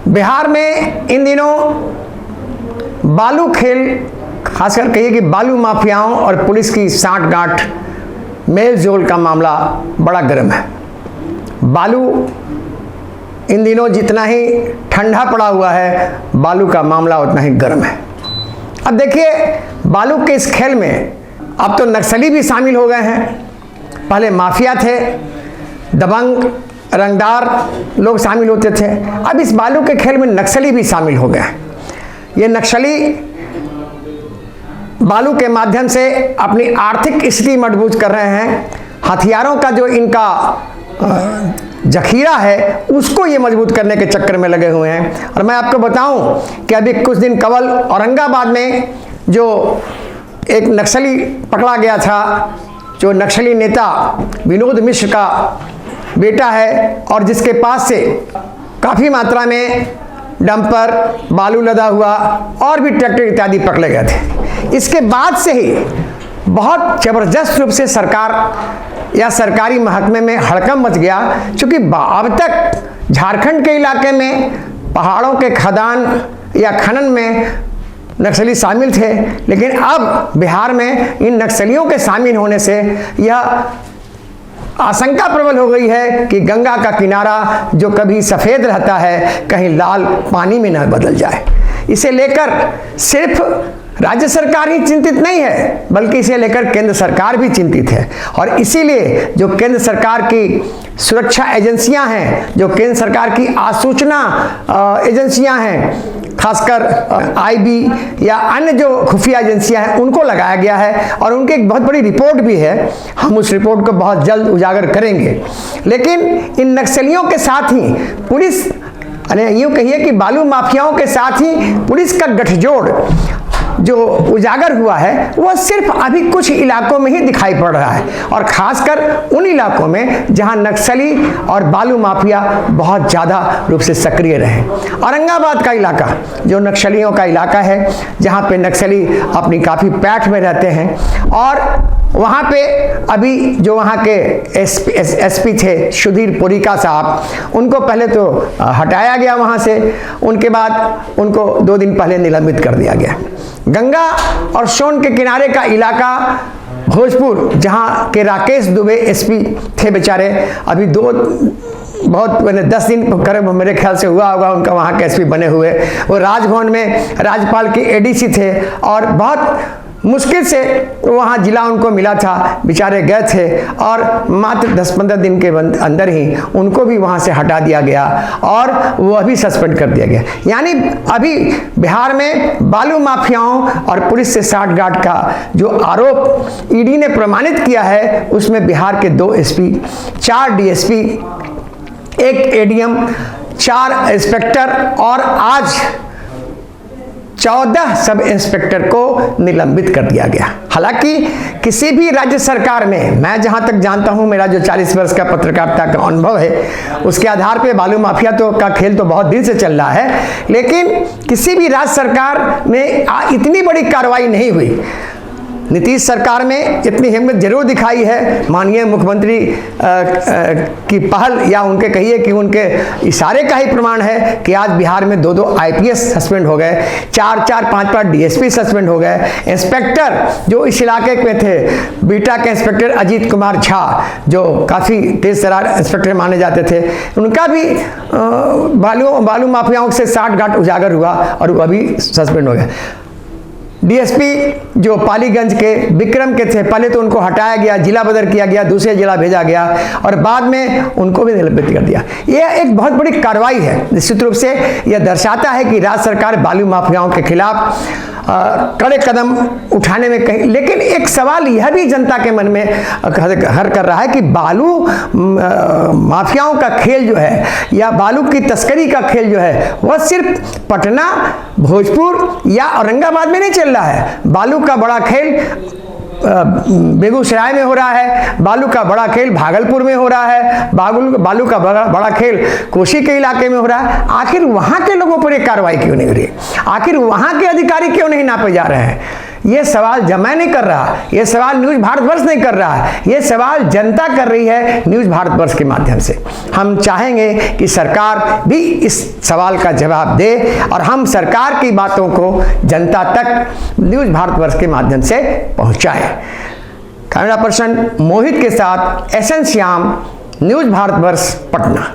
बिहार में इन दिनों बालू खेल, खासकर कहिए कि बालू माफियाओं और पुलिस की साठ-गांठ, मेल जोल का मामला बड़ा गर्म है। बालू इन दिनों जितना ही ठंडा पड़ा हुआ है, बालू का मामला उतना ही गर्म है। अब देखिए, बालू के इस खेल में अब तो नक्सली भी शामिल हो गए हैं। पहले माफिया थे, दबंग रंगदार लोग शामिल होते थे, अब इस बालू के खेल में नक्सली भी शामिल हो गए हैं। ये नक्सली बालू के माध्यम से अपनी आर्थिक स्थिति मजबूत कर रहे हैं। हथियारों का जो इनका जखीरा है उसको ये मजबूत करने के चक्कर में लगे हुए हैं। और मैं आपको बताऊं कि अभी कुछ दिन कबल औरंगाबाद में जो एक नक्सली पकड़ा गया था, जो नक्सली नेता विनोद मिश्र का बेटा है और जिसके पास से काफ़ी मात्रा में डंपर, बालू लदा हुआ और भी ट्रैक्टर इत्यादि पकड़े गए थे। इसके बाद से ही बहुत ज़बरदस्त रूप से सरकार या सरकारी महकमे में हड़कंप मच गया, क्योंकि अब तक झारखंड के इलाके में पहाड़ों के खदान या खनन में नक्सली शामिल थे, लेकिन अब बिहार में इन नक्सलियों के शामिल होने से यह आशंका प्रबल हो गई है कि गंगा का किनारा जो कभी सफ़ेद रहता है कहीं लाल पानी में न बदल जाए। इसे लेकर सिर्फ राज्य सरकार ही चिंतित नहीं है, बल्कि इसे लेकर केंद्र सरकार भी चिंतित है। और इसीलिए जो केंद्र सरकार की सुरक्षा एजेंसियां हैं, जो केंद्र सरकार की आसूचना एजेंसियां हैं, खासकर आईबी या अन्य जो खुफिया एजेंसियां हैं, उनको लगाया गया है और उनकी एक बहुत बड़ी रिपोर्ट भी है। हम उस रिपोर्ट को बहुत जल्द उजागर करेंगे। लेकिन इन नक्सलियों के साथ ही पुलिस, यूँ कहिए कि बालू माफियाओं के साथ ही पुलिस का गठजोड़ जो उजागर हुआ है वह सिर्फ अभी कुछ इलाकों में ही दिखाई पड़ रहा है, और खासकर उन इलाकों में जहां नक्सली और बालू माफिया बहुत ज़्यादा रूप से सक्रिय रहे। औरंगाबाद का इलाका जो नक्सलियों का इलाका है, जहां पे नक्सली अपनी काफ़ी पैठ में रहते हैं, और वहाँ पे अभी जो वहाँ के एसपी थे सुधीर पोरिका साहब, उनको पहले तो हटाया गया वहाँ से, उनके बाद उनको 2 दिन पहले निलंबित कर दिया गया। गंगा और सोन के किनारे का इलाका भोजपुर, जहाँ के राकेश दुबे एसपी थे बेचारे, अभी बहुत 10 दिन करीब मेरे ख्याल से हुआ होगा उनका वहाँ के एसपी बने हुए। वो राजभवन में राज्यपाल के एडीसी थे और बहुत मुश्किल से वहाँ जिला उनको मिला था, बेचारे गए थे और मात्र 10-15 दिन के अंदर ही उनको भी वहाँ से हटा दिया गया और वो अभी सस्पेंड कर दिया गया। यानी अभी बिहार में बालू माफियाओं और पुलिस से साठ-गांठ का जो आरोप ईडी ने प्रमाणित किया है, उसमें बिहार के 2 एसपी, 4 डीएसपी, 1 एडीएम, 4 इंस्पेक्टर और आज 14 सब इंस्पेक्टर को निलंबित कर दिया गया। हालांकि किसी भी राज्य सरकार में, मैं जहां तक जानता हूं, मेरा जो 40 वर्ष का पत्रकारिता का अनुभव है, उसके आधार पे बालू माफिया का खेल तो बहुत दिन से चल रहा है, लेकिन किसी भी राज्य सरकार में इतनी बड़ी कार्रवाई नहीं हुई। नीतीश सरकार में इतनी हिम्मत जरूर दिखाई है, माननीय मुख्यमंत्री की पहल या उनके कहिए कि उनके इशारे का ही प्रमाण है कि आज बिहार में 2-2 आईपीएस सस्पेंड हो गए, 4-4, 5-5 डीएसपी सस्पेंड हो गए। इंस्पेक्टर जो इस इलाके में थे, बीटा के इंस्पेक्टर अजीत कुमार झा, जो काफ़ी तेज तर्रार इंस्पेक्टर माने जाते थे, उनका भी बालू माफियाओं से साठ-गांठ उजागर हुआ और वो अभी सस्पेंड हो गया। डीएसपी जो पालीगंज के विक्रम के थे, पहले तो उनको हटाया गया, जिला बदल किया गया, दूसरे जिला भेजा गया और बाद में उनको भी निलंबित कर दिया। यह एक बहुत बड़ी कार्रवाई है। निश्चित रूप से यह दर्शाता है कि राज्य सरकार बालू माफियाओं के खिलाफ कड़े कदम उठाने में कहीं, लेकिन एक सवाल यह भी जनता के मन में हर कर रहा है कि बालू माफियाओं का खेल जो है या बालू की तस्करी का खेल जो है वह सिर्फ पटना, भोजपुर या औरंगाबाद में नहीं चल रहा है। बालू का बड़ा खेल बेगूसराय में हो रहा है, बालू का बड़ा खेल भागलपुर में हो रहा है, बालू का बड़ा खेल कोसी के इलाके में हो रहा है। आखिर वहां के लोगों पर एक कार्रवाई क्यों नहीं हो रही? आखिर वहां के अधिकारी क्यों नहीं नापे जा रहे हैं? ये सवाल मैं नहीं कर रहा, ये सवाल न्यूज़ भारतवर्ष नहीं कर रहा है, ये सवाल जनता कर रही है न्यूज़ भारतवर्ष के माध्यम से। हम चाहेंगे कि सरकार भी इस सवाल का जवाब दे और हम सरकार की बातों को जनता तक न्यूज़ भारतवर्ष के माध्यम से पहुंचाएं। कैमरा पर्सन मोहित के साथ SN श्याम, न्यूज़ भारतवर्ष, पटना।